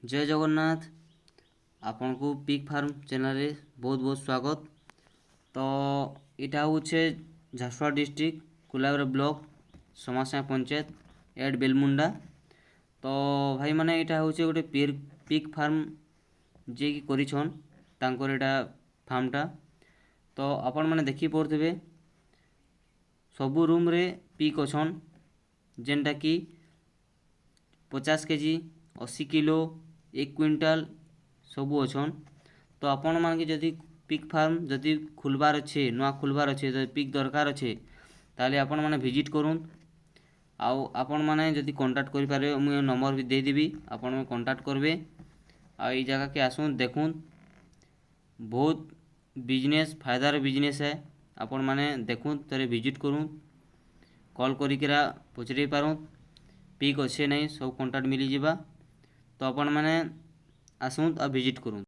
जय जगन्नाथ। आपन को पिग फार्म चैनल रे बहुत बहुत स्वागत। तो इटा होचे झारसुगुड़ा डिस्ट्रिक्ट कुलाब्रे ब्लॉक समासा पंचायत एड बेलमुंडा। तो भाई माने इटा होचे गोटे पिग फार्म जे कि करिछन तांकर इटा फार्मटा। तो आपण माने देखि पड़थबे सबु रूम रे पिग अछन जेनटा कि 50 केजी 80 किलो 1 क्विंटाल सबू अछन। तो आपण मान के जदि पिग फार्म जदि खुलबार अच्छे नुआ खुलबार अच्छे जदि पिग दरकार अच्छे ताले आपण माने विजिट करूँ। आउ आपण माने जदि कांटेक्ट करि पारे मु नंबर भी दे देबी आपण कांटेक्ट करबे। आ ई जगह के आसुन देखुन बहुत बिजनेस फायदार बिजनेस है। आपण माने देखुन तरे विजिट करूँ कॉल करिकरा पचरे पारूँ पिक अच्छे नहीं सब कांटेक्ट मिली जिबा। तो आपण माने आसुन आ विजिट करूँ।